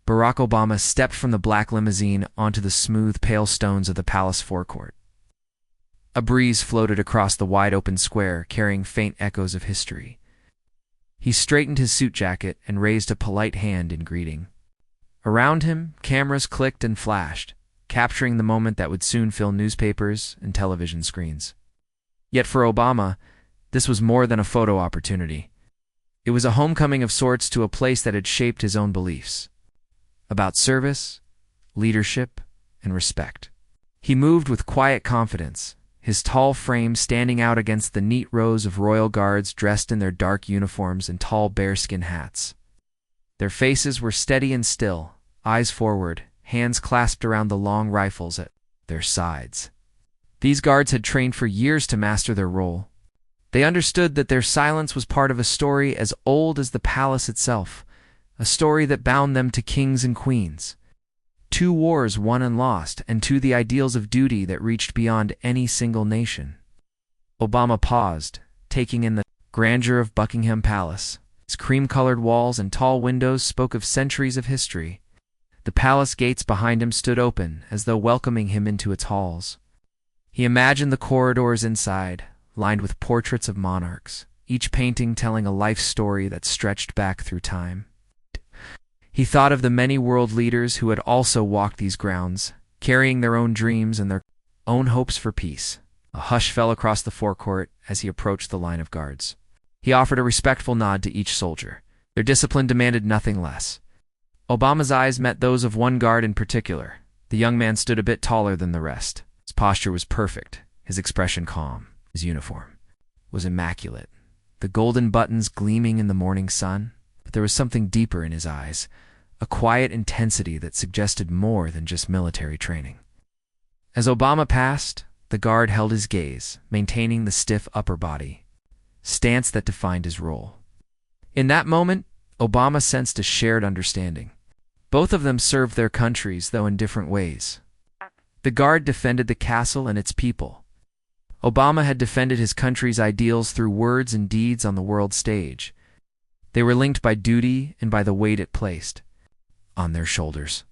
Barack Obama stepped from the black limousine onto the smooth, pale stones of the palace forecourt. A breeze floated across the wide-open square, carrying faint echoes of history. He straightened his suit jacket and raised a polite hand in greeting. Around him, cameras clicked and flashed, capturing the moment that would soon fill newspapers and television screens. Yet for Obama, this was more than a photo opportunity. It was a homecoming of sorts to a place that had shaped his own beliefs about service, leadership, and respect. He moved with quiet confidence, his tall frame standing out against the neat rows of royal guards dressed in their dark uniforms and tall bearskin hats. Their faces were steady and still, eyes forward, hands clasped around the long rifles at their sides. These guards had trained for years to master their role. They understood that their silence was part of a story as old as the palace itself, a story that bound them to kings and queens. 2 wars won and lost, and to the ideals of duty that reached beyond any single nation. Obama paused, taking in the grandeur of Buckingham Palace. Its cream-colored walls and tall windows spoke of centuries of history. The palace gates behind him stood open, as though welcoming him into its halls. He imagined the corridors inside, lined with portraits of monarchs, each painting telling a life story that stretched back through time. He thought of the many world leaders who had also walked these grounds, carrying their own dreams and their own hopes for peace. A hush fell across the forecourt as he approached the line of guards. He offered a respectful nod to each soldier. Their discipline demanded nothing less. Obama's eyes met those of one guard in particular. The young man stood a bit taller than the rest. His posture was perfect, his expression calm. His uniform was immaculate, the golden buttons gleaming in the morning sun. But there was something deeper in his eyes, a quiet intensity that suggested more than just military training. As Obama passed, the guard held his gaze, maintaining the stiff upper body, stance that defined his role. In that moment, Obama sensed a shared understanding. Both of them served their countries, though in different ways. The guard defended the castle and its people. Obama had defended his country's ideals through words and deeds on the world stage. They were linked by duty and by the weight it placed on their shoulders.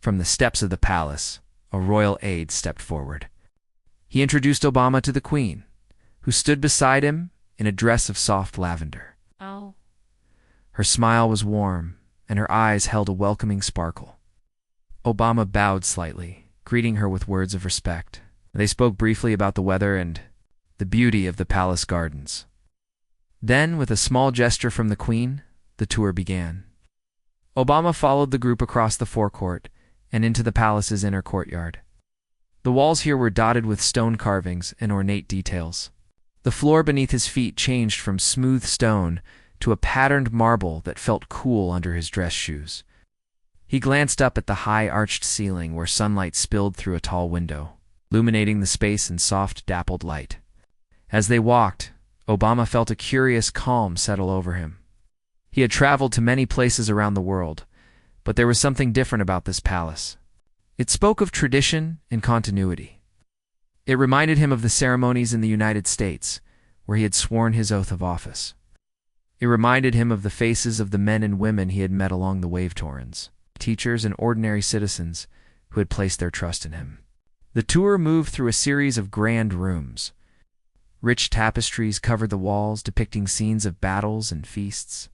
From the steps of the palace, a royal aide stepped forward. He introduced Obama to the Queen, who stood beside him in a dress of soft lavender. Oh. Her smile was warm, and her eyes held a welcoming sparkle. Obama bowed slightly, greeting her with words of respect. They spoke briefly about the weather and the beauty of the palace gardens. Then, with a small gesture from the Queen, the tour began. Obama followed the group across the forecourt and into the palace's inner courtyard. The walls here were dotted with stone carvings and ornate details. The floor beneath his feet changed from smooth stone to a patterned marble that felt cool under his dress shoes. He glanced up at the high arched ceiling where sunlight spilled through a tall window, illuminating the space in soft, dappled light. As they walked, Obama felt a curious calm settle over him. He had traveled to many places around the world, but there was something different about this palace. It spoke of tradition and continuity. It reminded him of the ceremonies in the United States, where he had sworn his oath of office. It reminded him of the faces of the men and women he had met along the wave torrents, teachers and ordinary citizens who had placed their trust in him. The tour moved through a series of grand rooms. Rich tapestries covered the walls, depicting scenes of battles and feasts.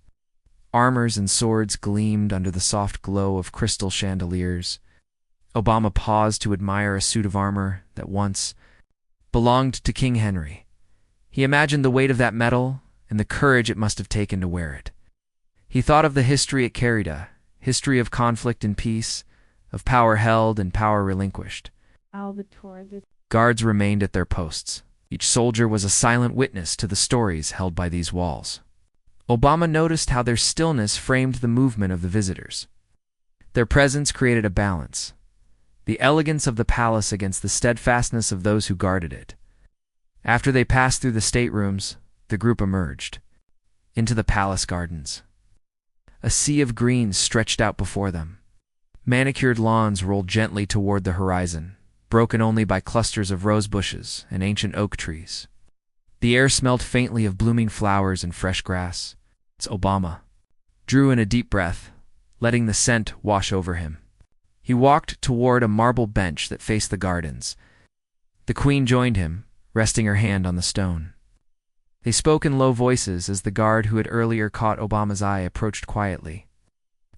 Armors and swords gleamed under the soft glow of crystal chandeliers. Obama paused to admire a suit of armor that once belonged to King Henry. He imagined the weight of that metal and the courage it must have taken to wear it. He thought of the history it carried, a history of conflict and peace, of power held and power relinquished. Guards remained at their posts. Each soldier was a silent witness to the stories held by these walls. Obama noticed how their stillness framed the movement of the visitors. Their presence created a balance, the elegance of the palace against the steadfastness of those who guarded it. After they passed through the staterooms, the group emerged into the palace gardens. A sea of green stretched out before them. Manicured lawns rolled gently toward the horizon, broken only by clusters of rose bushes and ancient oak trees. The air smelled faintly of blooming flowers and fresh grass. Obama drew in a deep breath, letting the scent wash over him. He walked toward a marble bench that faced the gardens. The queen joined him, resting her hand on the stone. They spoke in low voices as the guard who had earlier caught Obama's eye approached quietly.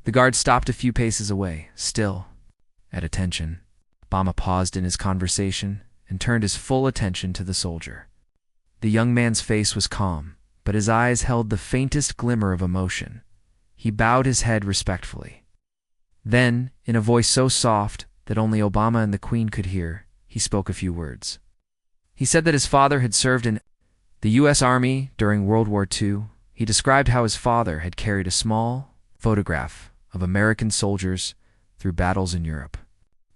The guard stopped a few paces away, still at attention. Obama paused in his conversation and turned his full attention to the soldier. The young man's face was calm, but his eyes held the faintest glimmer of emotion. He bowed his head respectfully. Then, in a voice so soft that only Obama and the Queen could hear, he spoke a few words. He said that his father had served in the U.S. Army during World War II. He described how his father had carried a small photograph of American soldiers through battles in Europe.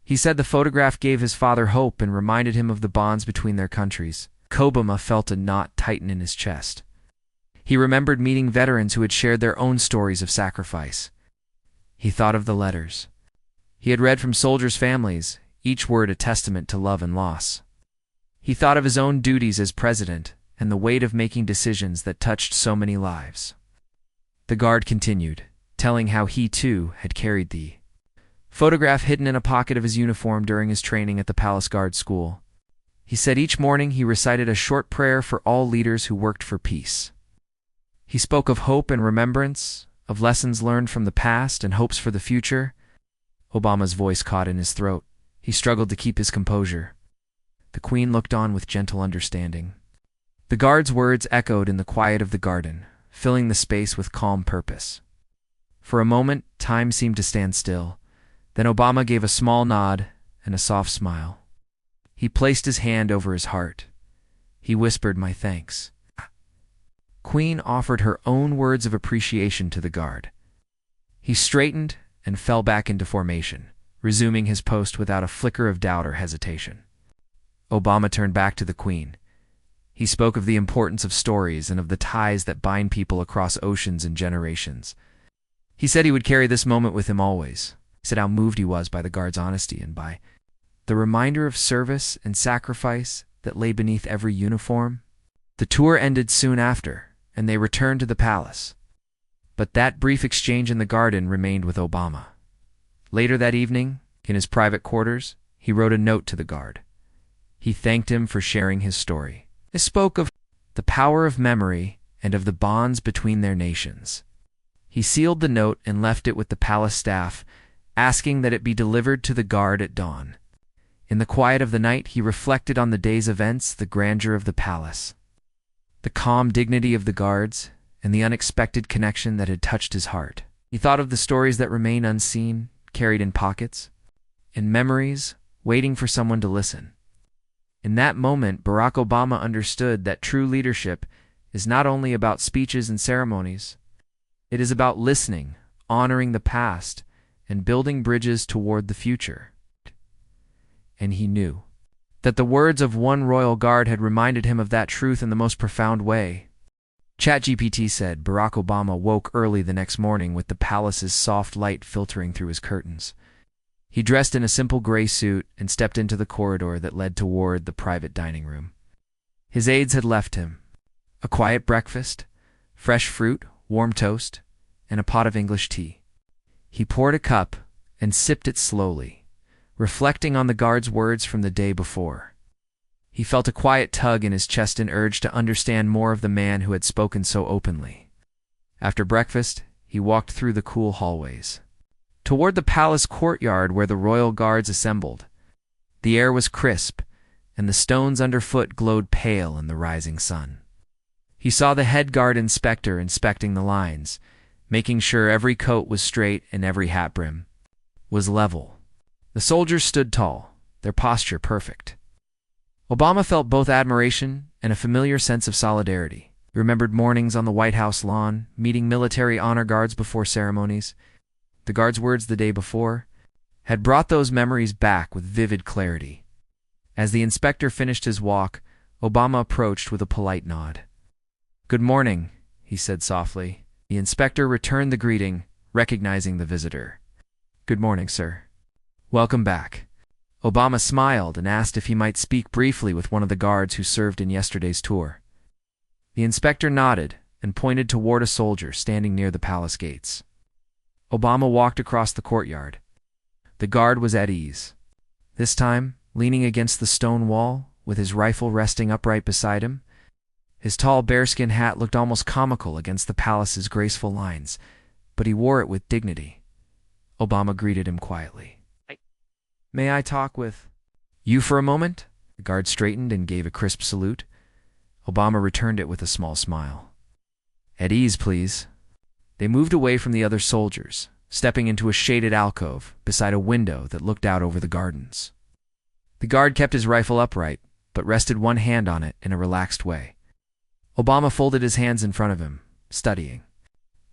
He said the photograph gave his father hope and reminded him of the bonds between their countries. Obama felt a knot tighten in his chest. He remembered meeting veterans who had shared their own stories of sacrifice. He thought of the letters he had read from soldiers' families, each word a testament to love and loss. He thought of his own duties as president and the weight of making decisions that touched so many lives. The guard continued, telling how he, too, had carried the photograph hidden in a pocket of his uniform during his training at the Palace Guard School. He said each morning he recited a short prayer for all leaders who worked for peace. He spoke of hope and remembrance, of lessons learned from the past and hopes for the future. Obama's voice caught in his throat. He struggled to keep his composure. The Queen looked on with gentle understanding. The guard's words echoed in the quiet of the garden, filling the space with calm purpose. For a moment, time seemed to stand still. Then Obama gave a small nod and a soft smile. He placed his hand over his heart. He whispered, "My thanks." Queen offered her own words of appreciation to the guard. He straightened and fell back into formation, resuming his post without a flicker of doubt or hesitation. Obama turned back to the Queen. He spoke of the importance of stories and of the ties that bind people across oceans and generations. He said he would carry this moment with him always. He said how moved he was by the guard's honesty and by the reminder of service and sacrifice that lay beneath every uniform. The tour ended soon after, and they returned to the palace. But that brief exchange in the garden remained with Obama. Later that evening, in his private quarters, he wrote a note to the guard. He thanked him for sharing his story. He spoke of the power of memory and of the bonds between their nations. He sealed the note and left it with the palace staff, asking that it be delivered to the guard at dawn. In the quiet of the night, he reflected on the day's events, the grandeur of the palace, the calm dignity of the guards, and the unexpected connection that had touched his heart. He thought of the stories that remain unseen, carried in pockets, and memories waiting for someone to listen. In that moment, Barack Obama understood that true leadership is not only about speeches and ceremonies. It is about listening, honoring the past, and building bridges toward the future. And he knew that the words of one royal guard had reminded him of that truth in the most profound way. ChatGPT said Barack Obama woke early the next morning with the palace's soft light filtering through his curtains. He dressed in a simple gray suit and stepped into the corridor that led toward the private dining room. His aides had left him a quiet breakfast, fresh fruit, warm toast, and a pot of English tea. He poured a cup and sipped it slowly, reflecting on the guard's words from the day before. He felt a quiet tug in his chest and urge to understand more of the man who had spoken so openly. After breakfast, he walked through the cool hallways toward the palace courtyard where the royal guards assembled. The air was crisp, and the stones underfoot glowed pale in the rising sun. He saw the head guard inspector inspecting the lines, making sure every coat was straight and every hat brim was level. The soldiers stood tall, their posture perfect. Obama felt both admiration and a familiar sense of solidarity. He remembered mornings on the White House lawn, meeting military honor guards before ceremonies. The guard's words the day before had brought those memories back with vivid clarity. As the inspector finished his walk, Obama approached with a polite nod. "Good morning," he said softly. The inspector returned the greeting, recognizing the visitor. "Good morning, sir. Welcome back." Obama smiled and asked if he might speak briefly with one of the guards who served in yesterday's tour. The inspector nodded and pointed toward a soldier standing near the palace gates. Obama walked across the courtyard. The guard was at ease. This time, leaning against the stone wall, with his rifle resting upright beside him, his tall bearskin hat looked almost comical against the palace's graceful lines, but he wore it with dignity. Obama greeted him quietly. "May I talk with you for a moment?" The guard straightened and gave a crisp salute. Obama returned it with a small smile. "At ease, please." They moved away from the other soldiers, stepping into a shaded alcove beside a window that looked out over the gardens. The guard kept his rifle upright, but rested one hand on it in a relaxed way. Obama folded his hands in front of him, studying.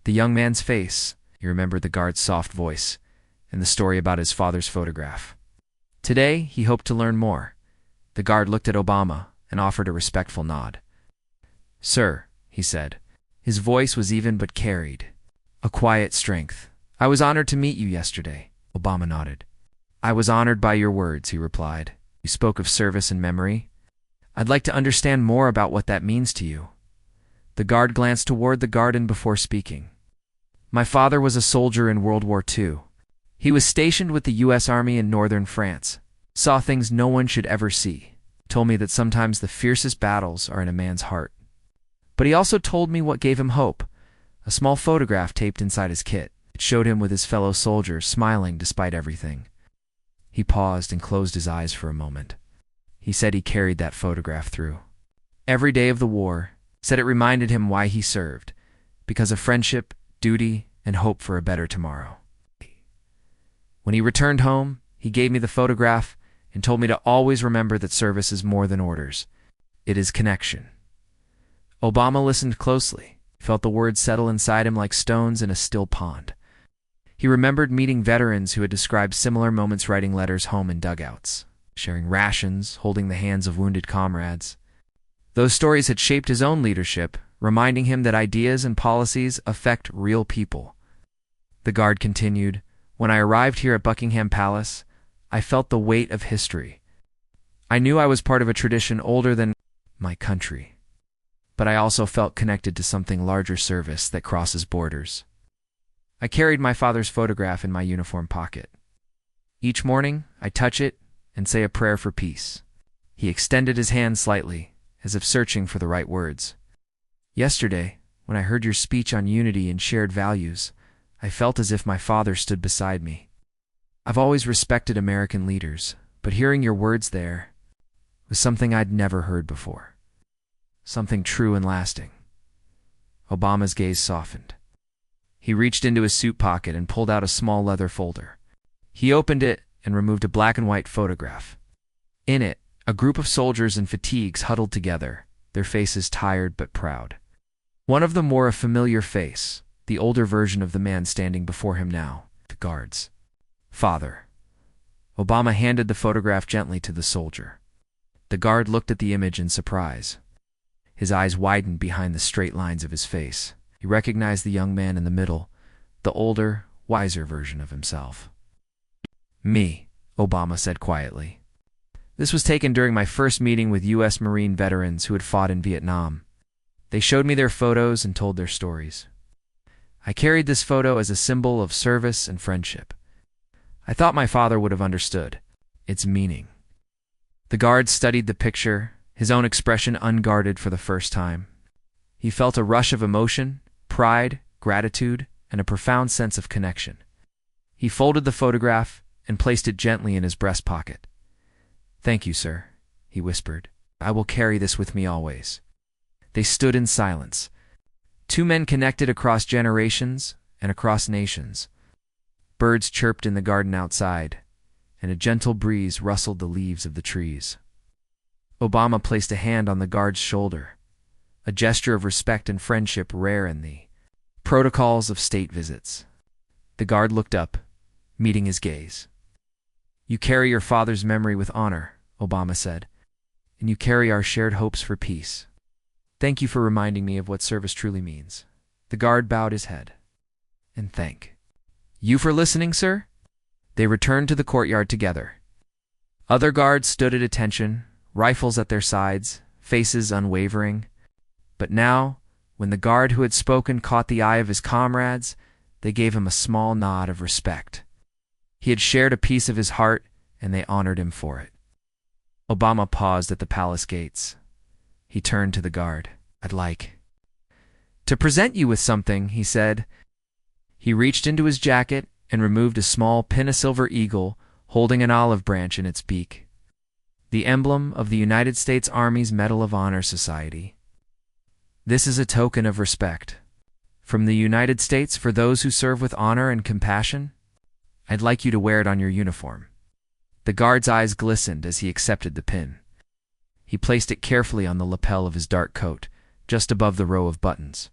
The young man's face, he remembered the guard's soft voice, and the story about his father's photograph. Today, he hoped to learn more. The guard looked at Obama and offered a respectful nod. "Sir," he said. His voice was even but carried, a quiet strength. "I was honored to meet you yesterday." Obama nodded. "I was honored by your words," he replied. "You spoke of service and memory. I'd like to understand more about what that means to you." The guard glanced toward the garden before speaking. "My father was a soldier in World War II. He was stationed with the U.S. Army in northern France, saw things no one should ever see, told me that sometimes the fiercest battles are in a man's heart. But he also told me what gave him hope, a small photograph taped inside his kit. It showed him with his fellow soldiers, smiling despite everything." He paused and closed his eyes for a moment. He said he carried that photograph through every day of the war, said it reminded him why he served, because of friendship, duty, and hope for a better tomorrow. When he returned home, he gave me the photograph and told me to always remember that service is more than orders. It is connection. Obama listened closely, felt the words settle inside him like stones in a still pond. He remembered meeting veterans who had described similar moments writing letters home in dugouts, sharing rations, holding the hands of wounded comrades. Those stories had shaped his own leadership, reminding him that ideas and policies affect real people. The guard continued, "When I arrived here at Buckingham Palace, I felt the weight of history. I knew I was part of a tradition older than my country, but I also felt connected to something larger, service that crosses borders. I carried my father's photograph in my uniform pocket. Each morning, I touch it and say a prayer for peace." He extended his hand slightly, as if searching for the right words. "Yesterday, when I heard your speech on unity and shared values, I felt as if my father stood beside me. I've always respected American leaders, but hearing your words there was something I'd never heard before. Something true and lasting." Obama's gaze softened. He reached into his suit pocket and pulled out a small leather folder. He opened it and removed a black and white photograph. In it, a group of soldiers in fatigues huddled together, their faces tired but proud. One of them wore a familiar face, the older version of the man standing before him now, the guard's father. Obama handed the photograph gently to the soldier. The guard looked at the image in surprise. His eyes widened behind the straight lines of his face. He recognized the young man in the middle, the older, wiser version of himself. "Me," Obama said quietly. "This was taken during my first meeting with U.S. Marine veterans who had fought in Vietnam. They showed me their photos and told their stories. I carried this photo as a symbol of service and friendship. I thought my father would have understood its meaning." The guard studied the picture, his own expression unguarded for the first time. He felt a rush of emotion, pride, gratitude, and a profound sense of connection. He folded the photograph and placed it gently in his breast pocket. "Thank you, sir," he whispered. "I will carry this with me always." They stood in silence. Two men connected across generations and across nations. Birds chirped in the garden outside, and a gentle breeze rustled the leaves of the trees. Obama placed a hand on the guard's shoulder, a gesture of respect and friendship rare in the protocols of state visits. The guard looked up, meeting his gaze. "You carry your father's memory with honor," Obama said, "and you carry our shared hopes for peace. Thank you for reminding me of what service truly means." The guard bowed his head. "And thank you for listening, sir." They returned to the courtyard together. Other guards stood at attention, rifles at their sides, faces unwavering. But now, when the guard who had spoken caught the eye of his comrades, They gave him a small nod of respect. He had shared a piece of his heart, and they honored him for it. Obama paused at the palace gates. He turned to the guard. "I'd like to present you with something," he said. He reached into his jacket and removed a small pin-a-silver eagle holding an olive branch in its beak, the emblem of the United States Army's Medal of Honor Society. "This is a token of respect from the United States for those who serve with honor and compassion. I'd like you to wear it on your uniform." The guard's eyes glistened as he accepted the pin. He placed it carefully on the lapel of his dark coat, just above the row of buttons.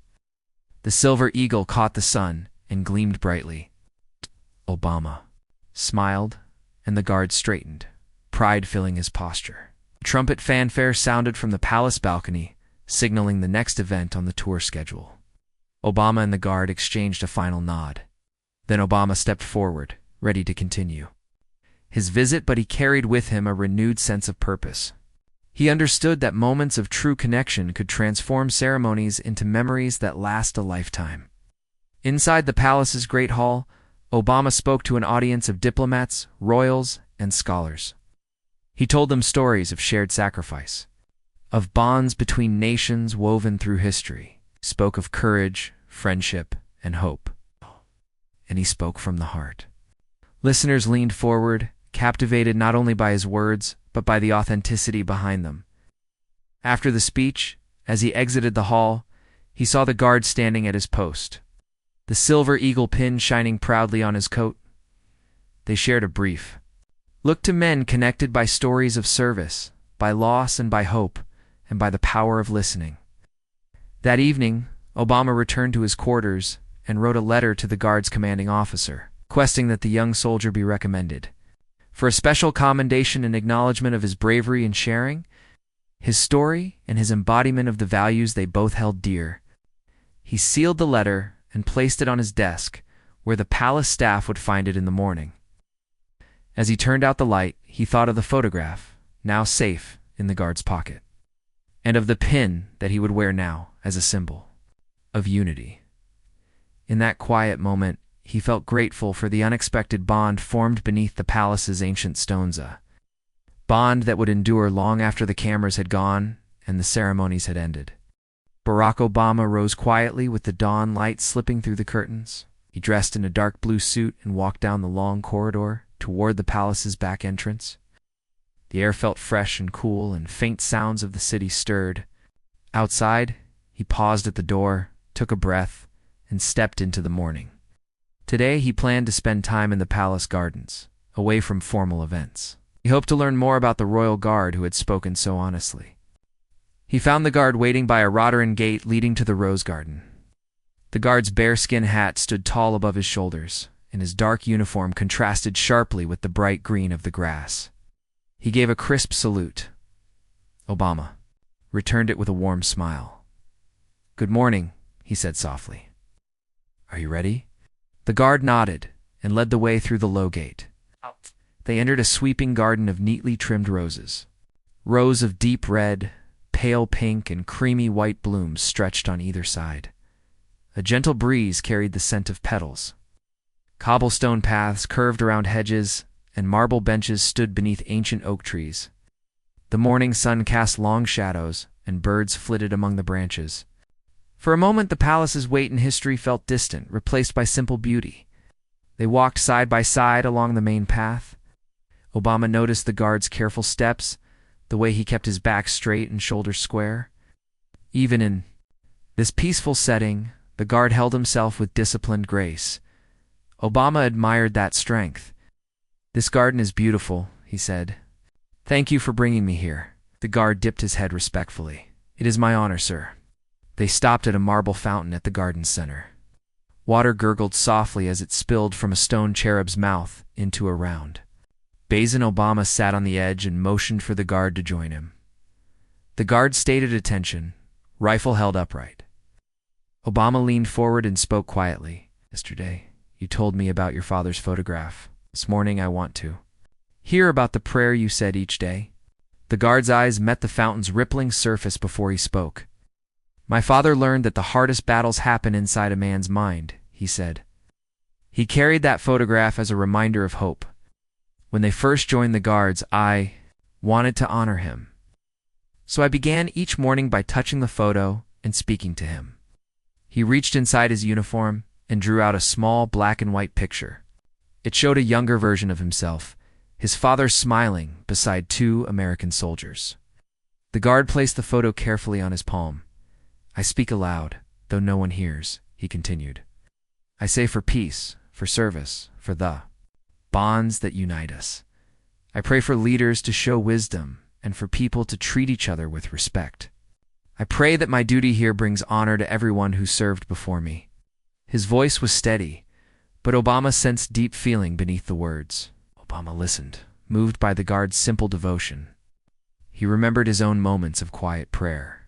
The silver eagle caught the sun and gleamed brightly. Obama smiled, and the guard straightened, pride filling his posture. Trumpet fanfare sounded from the palace balcony, signaling the next event on the tour schedule. Obama and the guard exchanged a final nod. Then Obama stepped forward, ready to continue his visit, but he carried with him a renewed sense of purpose. He understood that moments of true connection could transform ceremonies into memories that last a lifetime. Inside the palace's great hall, Obama spoke to an audience of diplomats, royals, and scholars. He told them stories of shared sacrifice, of bonds between nations woven through history. He spoke of courage, friendship, and hope. And he spoke from the heart. Listeners leaned forward, captivated not only by his words, but by the authenticity behind them. After the speech, as he exited the hall, he saw the guard standing at his post, the silver eagle pin shining proudly on his coat. They shared a brief look to men connected by stories of service, by loss and by hope, and by the power of listening. That evening, Obama returned to his quarters and wrote a letter to the guard's commanding officer, requesting that the young soldier be recommended for a special commendation and acknowledgement of his bravery in sharing his story and his embodiment of the values they both held dear. He sealed the letter and placed it on his desk, where the palace staff would find it in the morning. As he turned out the light, he thought of the photograph, now safe in the guard's pocket, and of the pin that he would wear now as a symbol of unity. In that quiet moment, he felt grateful for the unexpected bond formed beneath the palace's ancient stones, a bond that would endure long after the cameras had gone and the ceremonies had ended. Barack Obama rose quietly with the dawn light slipping through the curtains. He dressed in a dark blue suit and walked down the long corridor toward the palace's back entrance. The air felt fresh and cool, and faint sounds of the city stirred. Outside, he paused at the door, took a breath, and stepped into the morning. Today, he planned to spend time in the palace gardens, away from formal events. He hoped to learn more about the royal guard who had spoken so honestly. He found the guard waiting by a Rotteran gate leading to the rose garden. The guard's bearskin hat stood tall above his shoulders, and his dark uniform contrasted sharply with the bright green of the grass. He gave a crisp salute. Obama returned it with a warm smile. "Good morning," he said softly. "Are you ready?" The guard nodded and led the way through the low gate. They entered a sweeping garden of neatly trimmed roses. Rows of deep red, pale pink, and creamy white blooms stretched on either side. A gentle breeze carried the scent of petals. Cobblestone paths curved around hedges, and marble benches stood beneath ancient oak trees. The morning sun cast long shadows, and birds flitted among the branches. For a moment, the palace's weight and history felt distant, replaced by simple beauty. They walked side by side along the main path. Obama noticed the guard's careful steps, the way he kept his back straight and shoulders square. Even in this peaceful setting, the guard held himself with disciplined grace. Obama admired that strength. "This garden is beautiful," he said. "Thank you for bringing me here." The guard dipped his head respectfully. "It is my honor, sir." They stopped at a marble fountain at the garden's center. Water gurgled softly as it spilled from a stone cherub's mouth into a round basin. Obama sat on the edge and motioned for the guard to join him. The guard stayed at attention, rifle held upright. Obama leaned forward and spoke quietly. "Yesterday, you told me about your father's photograph. This morning I want to hear about the prayer you said each day." The guard's eyes met the fountain's rippling surface before he spoke. "My father learned that the hardest battles happen inside a man's mind," he said. He carried that photograph as a reminder of hope. When they first joined the Guards, I wanted to honor him. So I began each morning by touching the photo and speaking to him. He reached inside his uniform and drew out a small black and white picture. It showed a younger version of himself, his father smiling beside two American soldiers. The guard placed the photo carefully on his palm. I speak aloud, though no one hears, he continued. I say for peace, for service, for the bonds that unite us. I pray for leaders to show wisdom and for people to treat each other with respect. I pray that my duty here brings honor to everyone who served before me. His voice was steady, but Obama sensed deep feeling beneath the words. Obama listened, moved by the guard's simple devotion. He remembered his own moments of quiet prayer.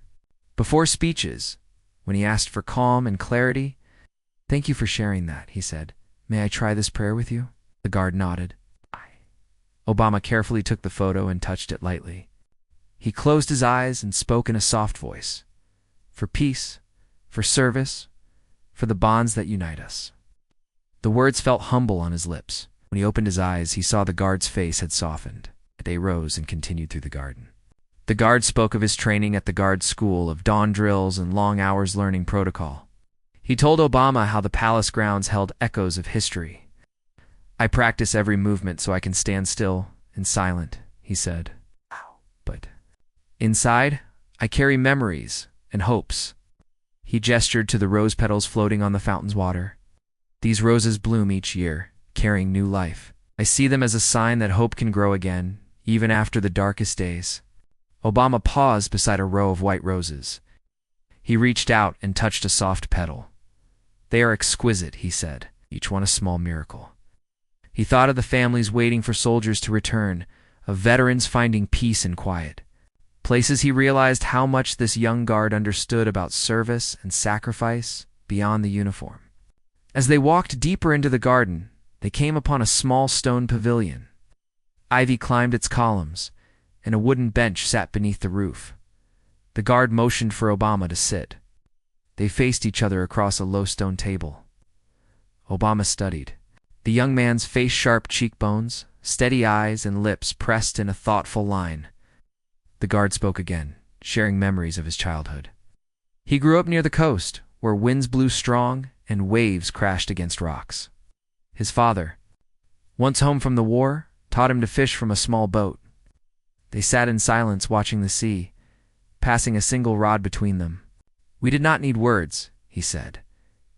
Before speeches, when he asked for calm and clarity, "Thank you for sharing that," he said. "May I try this prayer with you?" The guard nodded. Obama carefully took the photo and touched it lightly. He closed his eyes and spoke in a soft voice. For peace, for service, for the bonds that unite us. The words felt humble on his lips. When he opened his eyes, he saw the guard's face had softened. They rose and continued through the garden. The guard spoke of his training at the guard school, of dawn drills and long hours learning protocol. He told Obama how the palace grounds held echoes of history. I practice every movement so I can stand still and silent, he said. But inside, I carry memories and hopes. He gestured to the rose petals floating on the fountain's water. These roses bloom each year, carrying new life. I see them as a sign that hope can grow again, even after the darkest days. Obama paused beside a row of white roses. He reached out and touched a soft petal. They are exquisite, he said, each one a small miracle. He thought of the families waiting for soldiers to return, of veterans finding peace and quiet. Places he realized how much this young guard understood about service and sacrifice beyond the uniform. As they walked deeper into the garden, they came upon a small stone pavilion. Ivy climbed its columns, and a wooden bench sat beneath the roof. The guard motioned for Obama to sit. They faced each other across a low stone table. Obama studied. The young man's face-sharp cheekbones, steady eyes, and lips pressed in a thoughtful line. The guard spoke again, sharing memories of his childhood. He grew up near the coast, where winds blew strong and waves crashed against rocks. His father, once home from the war, taught him to fish from a small boat. They sat in silence watching the sea, passing a single rod between them. We did not need words, he said.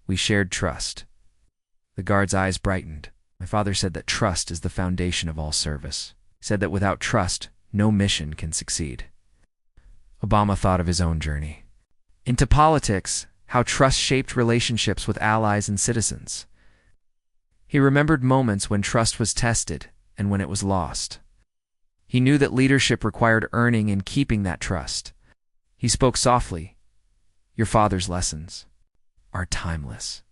We shared trust. The guard's eyes brightened. My father said that trust is the foundation of all service. He said that without trust, no mission can succeed. Obama thought of his own journey. Into politics, how trust shaped relationships with allies and citizens. He remembered moments when trust was tested and when it was lost. He knew that leadership required earning and keeping that trust. He spoke softly. Your father's lessons are timeless.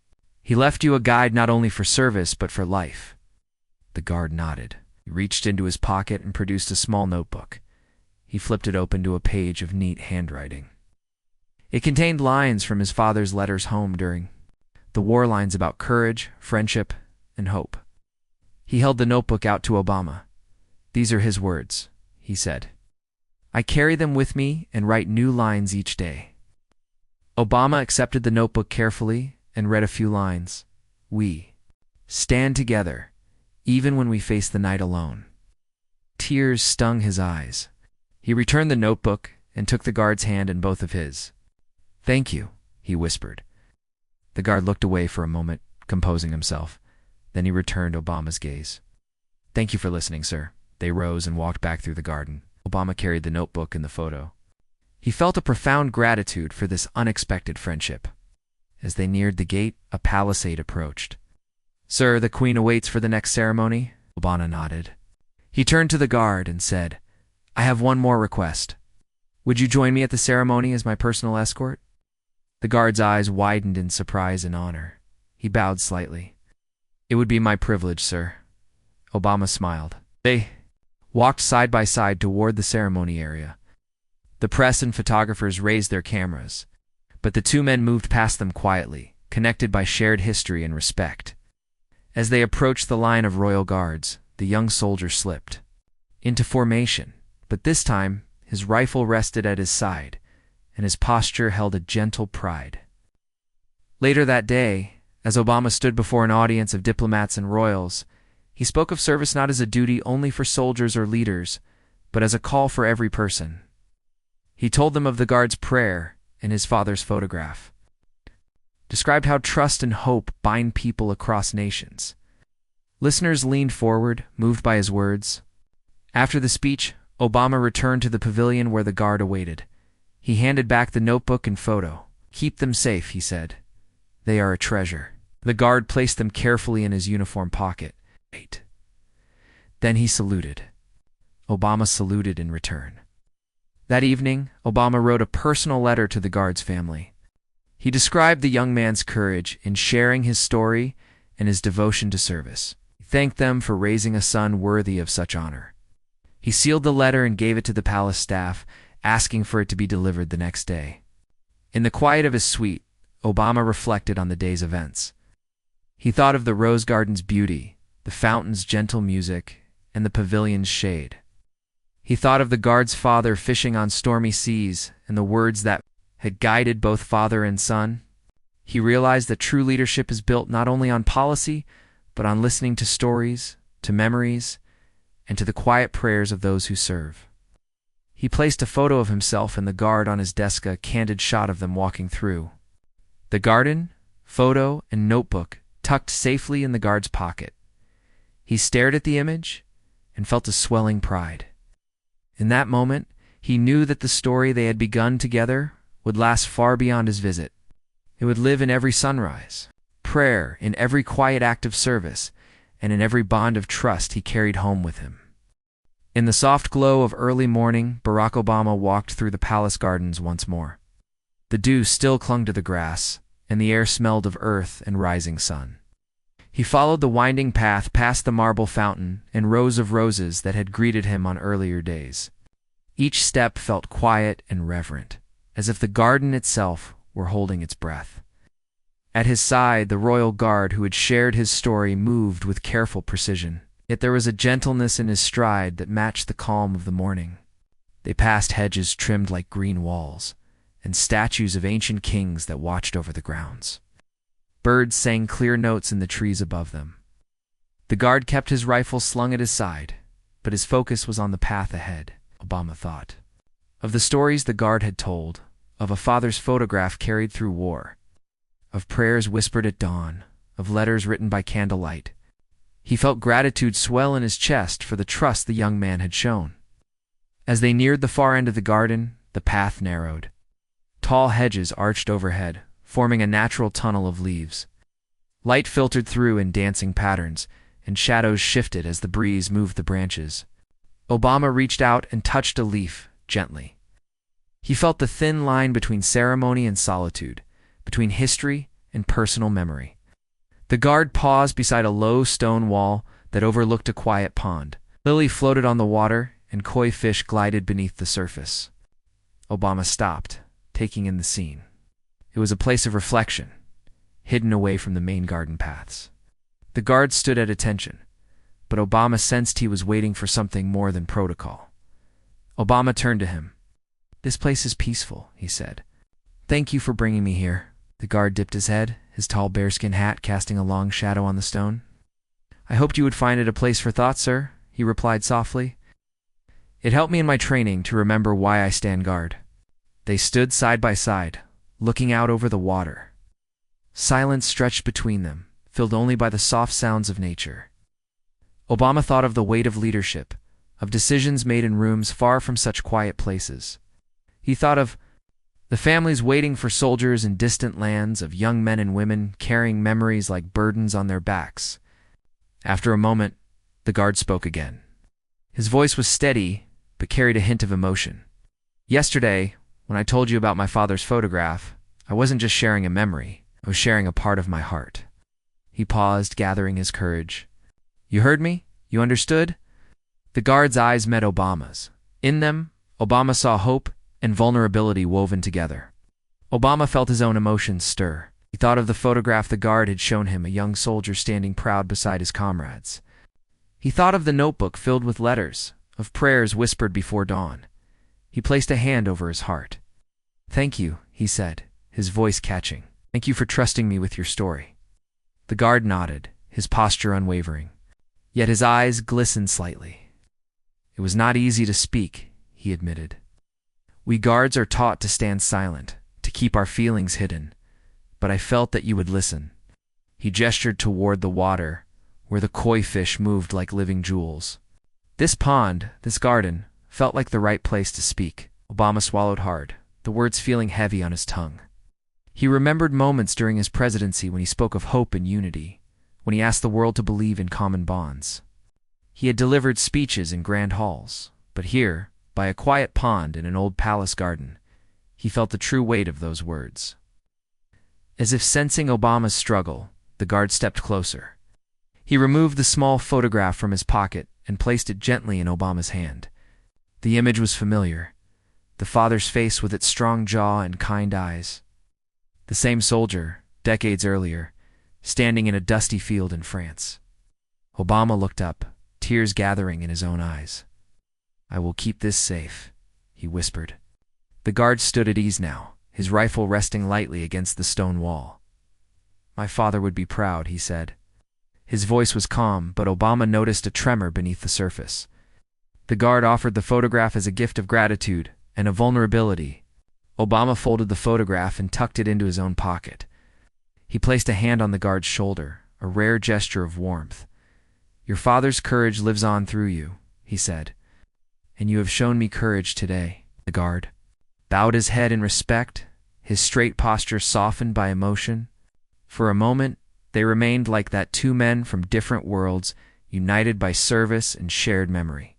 He left you a guide not only for service, but for life. The guard nodded. He reached into his pocket and produced a small notebook. He flipped it open to a page of neat handwriting. It contained lines from his father's letters home during the war, lines about courage, friendship, and hope. He held the notebook out to Obama. These are his words, he said. I carry them with me and write new lines each day. Obama accepted the notebook carefully and read a few lines. We stand together, even when we face the night alone. Tears stung his eyes. He returned the notebook and took the guard's hand in both of his. Thank you, he whispered. The guard looked away for a moment, composing himself. Then he returned Obama's gaze. Thank you for listening, sir. They rose and walked back through the garden. Obama carried the notebook and the photo. He felt a profound gratitude for this unexpected friendship. As they neared the gate, a palisade approached. Sir, the Queen awaits for the next ceremony. Obama nodded. He turned to the guard and said, I have one more request. Would you join me at the ceremony as my personal escort? The guard's eyes widened in surprise and honor. He bowed slightly. It would be my privilege, sir. Obama smiled. They walked side by side toward the ceremony area. The press and photographers raised their cameras, but the two men moved past them quietly, connected by shared history and respect. As they approached the line of royal guards, the young soldier slipped into formation, but this time his rifle rested at his side, and his posture held a gentle pride. Later that day, as Obama stood before an audience of diplomats and royals, he spoke of service not as a duty only for soldiers or leaders, but as a call for every person. He told them of the guard's prayer and his father's photograph, described how trust and hope bind people across nations. Listeners leaned forward, moved by his words. After the speech, Obama returned to the pavilion where the guard awaited. He handed back the notebook and photo. "Keep them safe," he said. "They are a treasure." The guard placed them carefully in his uniform pocket. Then he saluted. Obama saluted in return. That evening, Obama wrote a personal letter to the guard's family. He described the young man's courage in sharing his story and his devotion to service. He thanked them for raising a son worthy of such honor. He sealed the letter and gave it to the palace staff, asking for it to be delivered the next day. In the quiet of his suite, Obama reflected on the day's events. He thought of the rose garden's beauty, the fountain's gentle music, and the pavilion's shade. He thought of the guard's father fishing on stormy seas and the words that had guided both father and son. He realized that true leadership is built not only on policy, but on listening to stories, to memories, and to the quiet prayers of those who serve. He placed a photo of himself and the guard on his desk, a candid shot of them walking through. The garden, photo, and notebook tucked safely in the guard's pocket. He stared at the image and felt a swelling pride. In that moment, he knew that the story they had begun together would last far beyond his visit. It would live in every sunrise, prayer, in every quiet act of service, and in every bond of trust he carried home with him. In the soft glow of early morning, Barack Obama walked through the palace gardens once more. The dew still clung to the grass, and the air smelled of earth and rising sun. He followed the winding path past the marble fountain and rows of roses that had greeted him on earlier days. Each step felt quiet and reverent, as if the garden itself were holding its breath. At his side, the royal guard who had shared his story moved with careful precision, yet there was a gentleness in his stride that matched the calm of the morning. They passed hedges trimmed like green walls, and statues of ancient kings that watched over the grounds. Birds sang clear notes in the trees above them. The guard kept his rifle slung at his side, but his focus was on the path ahead, Obama thought. Of the stories the guard had told, of a father's photograph carried through war, of prayers whispered at dawn, of letters written by candlelight. He felt gratitude swell in his chest for the trust the young man had shown. As they neared the far end of the garden, the path narrowed. Tall hedges arched overhead, forming a natural tunnel of leaves. Light filtered through in dancing patterns, and shadows shifted as the breeze moved the branches. Obama reached out and touched a leaf, gently. He felt the thin line between ceremony and solitude, between history and personal memory. The guard paused beside a low stone wall that overlooked a quiet pond. Lily floated on the water, and koi fish glided beneath the surface. Obama stopped, taking in the scene. It was a place of reflection, hidden away from the main garden paths. The guard stood at attention, but Obama sensed he was waiting for something more than protocol. Obama turned to him. "This place is peaceful," he said. "Thank you for bringing me here." The guard dipped his head, his tall bearskin hat casting a long shadow on the stone. "I hoped you would find it a place for thought, sir," he replied softly. "It helped me in my training to remember why I stand guard." They stood side by side, looking out over the water. Silence stretched between them, filled only by the soft sounds of nature. Obama thought of the weight of leadership, of decisions made in rooms far from such quiet places. He thought of the families waiting for soldiers in distant lands, of young men and women carrying memories like burdens on their backs. After a moment, the guard spoke again. His voice was steady, but carried a hint of emotion. "Yesterday, when I told you about my father's photograph, I wasn't just sharing a memory, I was sharing a part of my heart." He paused, gathering his courage. "You heard me? You understood?" The guard's eyes met Obama's. In them, Obama saw hope and vulnerability woven together. Obama felt his own emotions stir. He thought of the photograph the guard had shown him, a young soldier standing proud beside his comrades. He thought of the notebook filled with letters, of prayers whispered before dawn. He placed a hand over his heart. "Thank you," he said, his voice catching. "Thank you for trusting me with your story." The guard nodded, his posture unwavering. Yet his eyes glistened slightly. "It was not easy to speak," he admitted. "We guards are taught to stand silent, to keep our feelings hidden. But I felt that you would listen." He gestured toward the water, where the koi fish moved like living jewels. This pond, this garden, felt like the right place to speak. Obama swallowed hard, the words feeling heavy on his tongue. He remembered moments during his presidency when he spoke of hope and unity, when he asked the world to believe in common bonds. He had delivered speeches in grand halls, but here, by a quiet pond in an old palace garden, he felt the true weight of those words. As if sensing Obama's struggle, the guard stepped closer. He removed the small photograph from his pocket and placed it gently in Obama's hand. The image was familiar, the father's face with its strong jaw and kind eyes. The same soldier, decades earlier, standing in a dusty field in France. Obama looked up, tears gathering in his own eyes. "I will keep this safe," he whispered. The guard stood at ease now, his rifle resting lightly against the stone wall. "My father would be proud," he said. His voice was calm, but Obama noticed a tremor beneath the surface. The guard offered the photograph as a gift of gratitude and of vulnerability. Obama folded the photograph and tucked it into his own pocket. He placed a hand on the guard's shoulder, a rare gesture of warmth. "Your father's courage lives on through you," he said, "and you have shown me courage today." The guard bowed his head in respect, his straight posture softened by emotion. For a moment, they remained like that two men from different worlds, united by service and shared memory.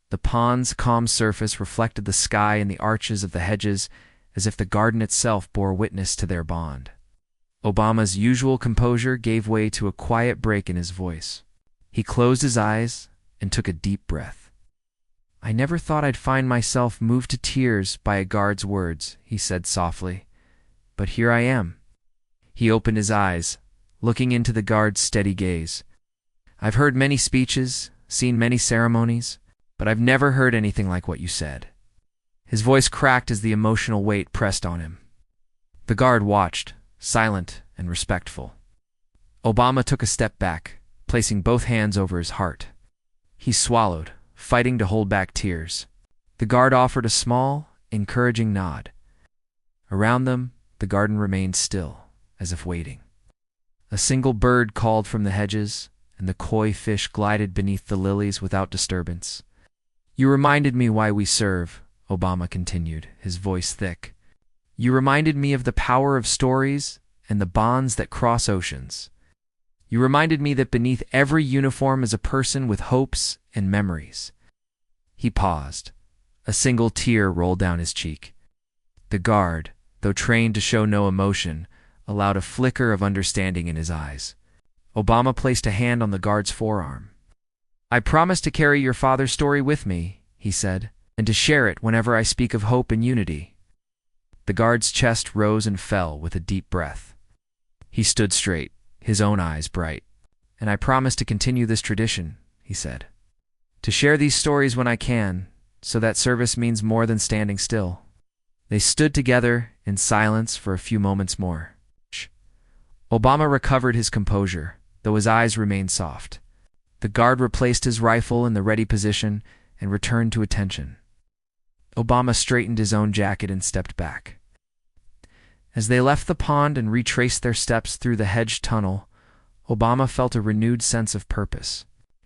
The pond's calm surface reflected the sky and the arches of the hedges, as if the garden itself bore witness to their bond. Obama's usual composure gave way to a quiet break in his voice. He closed his eyes and took a deep breath. "I never thought I'd find myself moved to tears by a guard's words," he said softly. "But here I am." He opened his eyes, looking into the guard's steady gaze. "I've heard many speeches, seen many ceremonies, but I've never heard anything like what you said." His voice cracked as the emotional weight pressed on him. The guard watched, silent and respectful. Obama took a step back, placing both hands over his heart. He swallowed, fighting to hold back tears. The guard offered a small, encouraging nod. Around them, the garden remained still, as if waiting. A single bird called from the hedges, and the koi fish glided beneath the lilies without disturbance. "You reminded me why we serve," Obama continued, his voice thick. "You reminded me of the power of stories and the bonds that cross oceans. You reminded me that beneath every uniform is a person with hopes and memories." He paused. A single tear rolled down his cheek. The guard, though trained to show no emotion, allowed a flicker of understanding in his eyes. Obama placed a hand on the guard's forearm. "I promise to carry your father's story with me," he said, "and to share it whenever I speak of hope and unity." The guard's chest rose and fell with a deep breath. He stood straight, his own eyes bright. "And I promise to continue this tradition," he said. "To share these stories when I can, so that service means more than standing still." They stood together in silence for a few moments more. Obama recovered his composure, though his eyes remained soft. The guard replaced his rifle in the ready position and returned to attention. Obama straightened his own jacket and stepped back. As they left the pond and retraced their steps through the hedged tunnel, Obama felt a renewed sense of purpose.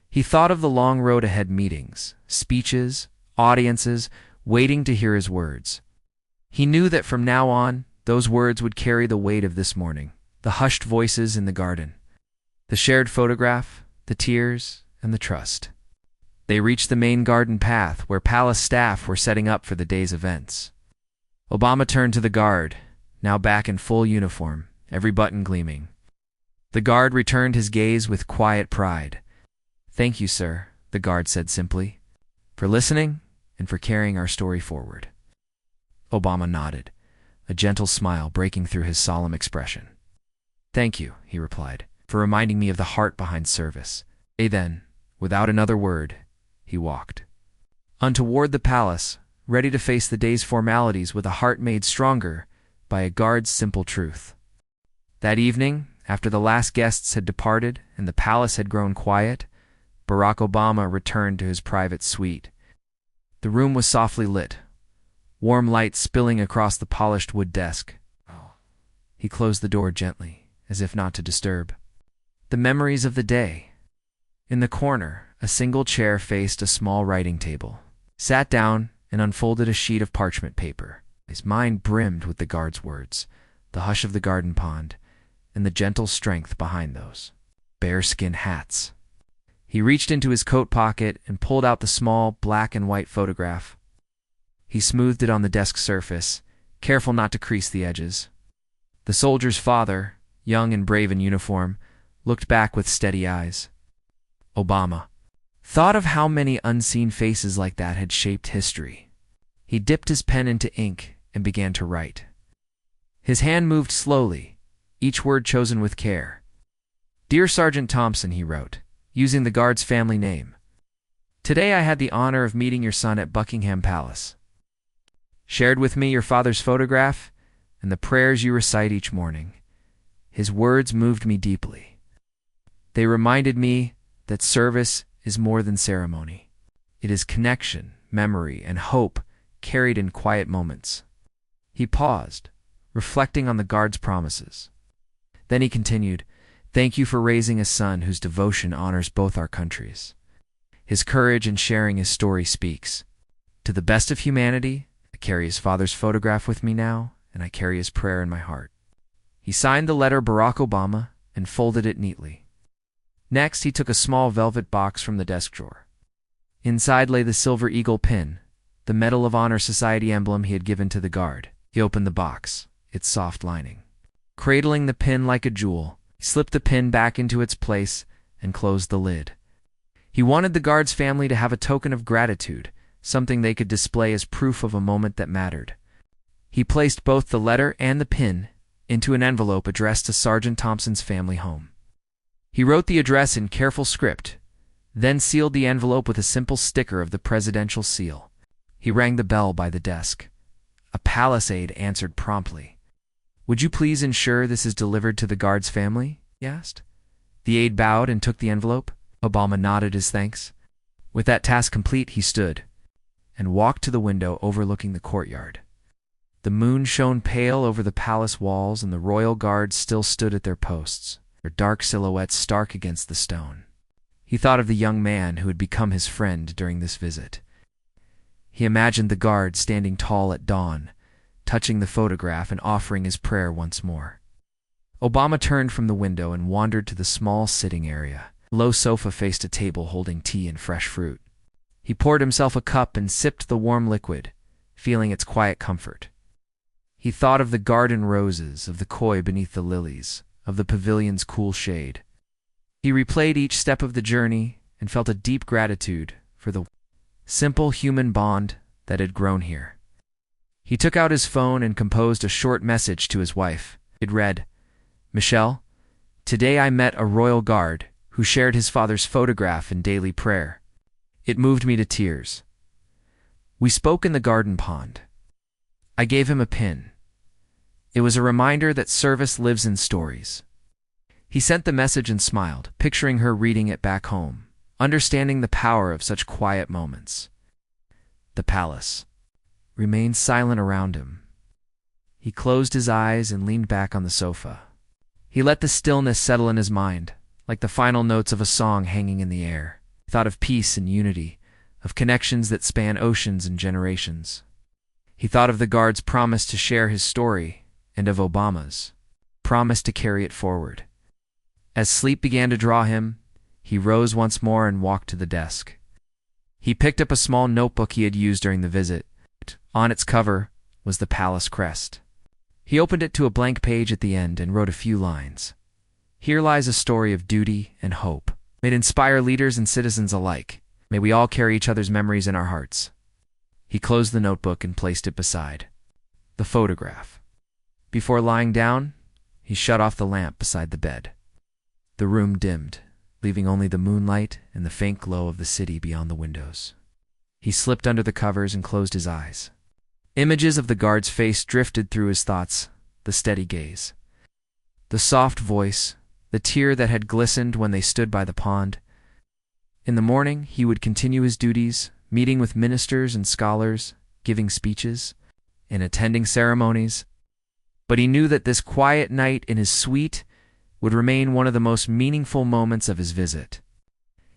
He thought of the long road ahead, meetings, speeches, audiences, waiting to hear his words. He knew that from now on, those words would carry the weight of this morning, the hushed voices in the garden, the shared photograph, the tears, and the trust. They reached the main garden path where palace staff were setting up for the day's events. Obama turned to the guard, now back in full uniform, every button gleaming. The guard returned his gaze with quiet pride. "Thank you, sir," the guard said simply, "for listening and for carrying our story forward." Obama nodded, a gentle smile breaking through his solemn expression. "Thank you," he replied, "for reminding me of the heart behind service." Then, without another word, he walked on toward the palace, ready to face the day's formalities with a heart made stronger by a guard's simple truth. That evening, after the last guests had departed and the palace had grown quiet, Barack Obama returned to his private suite. The room was softly lit, warm light spilling across the polished wood desk. He closed the door gently, as if not to disturb the memories of the day. In the corner, a single chair faced a small writing table. Sat down and unfolded a sheet of parchment paper. His mind brimmed with the guard's words, the hush of the garden pond, and the gentle strength behind those bearskin hats. He reached into his coat pocket and pulled out the small black and white photograph. He smoothed it on the desk surface, careful not to crease the edges. The soldier's father, young and brave in uniform, looked back with steady eyes. Obama thought of how many unseen faces like that had shaped history. He dipped his pen into ink and began to write. His hand moved slowly, each word chosen with care. "Dear Sergeant Thompson," he wrote, using the guard's family name. "Today I had the honor of meeting your son at Buckingham Palace. Shared with me your father's photograph and the prayers you recite each morning. His words moved me deeply. They reminded me that service is more than ceremony. It is connection, memory, and hope carried in quiet moments." He paused, reflecting on the guard's promises. Then he continued, "Thank you for raising a son whose devotion honors both our countries. His courage in sharing his story speaks. To the best of humanity, I carry his father's photograph with me now, and I carry his prayer in my heart." He signed the letter Barack Obama and folded it neatly. Next, he took a small velvet box from the desk drawer. Inside lay the silver eagle pin, the Medal of Honor Society emblem he had given to the guard. He opened the box, its soft lining. Cradling the pin like a jewel, he slipped the pin back into its place and closed the lid. He wanted the guard's family to have a token of gratitude, something they could display as proof of a moment that mattered. He placed both the letter and the pin into an envelope addressed to Sergeant Thompson's family home. He wrote the address in careful script, then sealed the envelope with a simple sticker of the presidential seal. He rang the bell by the desk. A palace aide answered promptly. "Would you please ensure this is delivered to the guard's family?" he asked. The aide bowed and took the envelope. Obama nodded his thanks. With that task complete, he stood and walked to the window overlooking the courtyard. The moon shone pale over the palace walls, and the royal guards still stood at their posts, their dark silhouettes stark against the stone. He thought of the young man who had become his friend during this visit. He imagined the guard standing tall at dawn, touching the photograph and offering his prayer once more. Obama turned from the window and wandered to the small sitting area. A low sofa faced a table holding tea and fresh fruit. He poured himself a cup and sipped the warm liquid, feeling its quiet comfort. He thought of the garden roses, of the koi beneath the lilies, of the pavilion's cool shade. He replayed each step of the journey and felt a deep gratitude for the simple human bond that had grown here. He took out his phone and composed a short message to his wife. It read, "Michelle, today I met a royal guard who shared his father's photograph in daily prayer. It moved me to tears. We spoke in the garden pond. I gave him a pin. It was a reminder that service lives in stories." He sent the message and smiled, picturing her reading it back home, understanding the power of such quiet moments. The palace remained silent around him. He closed his eyes and leaned back on the sofa. He let the stillness settle in his mind, like the final notes of a song hanging in the air. He thought of peace and unity, of connections that span oceans and generations. He thought of the guard's promise to share his story and of Obama's promise to carry it forward. As sleep began to draw him, he rose once more and walked to the desk. He picked up a small notebook he had used during the visit. On its cover was the palace crest. He opened it to a blank page at the end and wrote a few lines. "Here lies a story of duty and hope. May it inspire leaders and citizens alike. May we all carry each other's memories in our hearts." He closed the notebook and placed it beside the photograph. Before lying down, he He shut off the lamp beside the bed. The room dimmed, leaving only the moonlight and the faint glow of the city beyond the windows. He slipped under the covers and closed his eyes. Images of the guard's face drifted through his thoughts, the steady gaze, the soft voice, the tear that had glistened when they stood by the pond. In the morning, he would continue his duties, meeting with ministers and scholars, giving speeches, and attending ceremonies. But he knew that this quiet night in his suite would remain one of the most meaningful moments of his visit.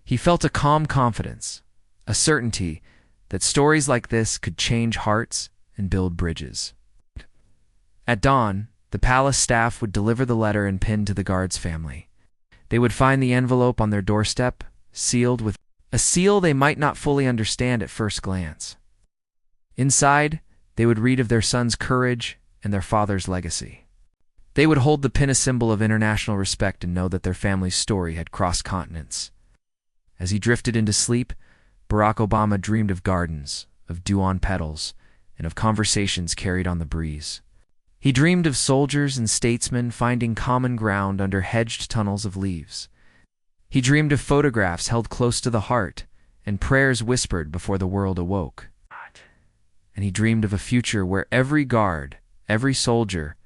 He felt a calm confidence, a certainty that stories like this could change hearts and build bridges. At dawn, the palace staff would deliver the letter and pin to the guard's family. They would find the envelope on their doorstep, sealed with a seal they might not fully understand at first glance. Inside, they would read of their son's courage and their father's legacy. They would hold the pin a symbol of international respect and know that their family's story had crossed continents. As he drifted into sleep, Barack Obama dreamed of gardens, of dew on petals, and of conversations carried on the breeze. He dreamed of soldiers and statesmen finding common ground under hedged tunnels of leaves. He dreamed of photographs held close to the heart and prayers whispered before the world awoke. And he dreamed of a future where every guard, every soldier,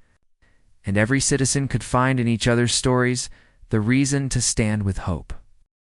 and every citizen could find in each other's stories the reason to stand with hope.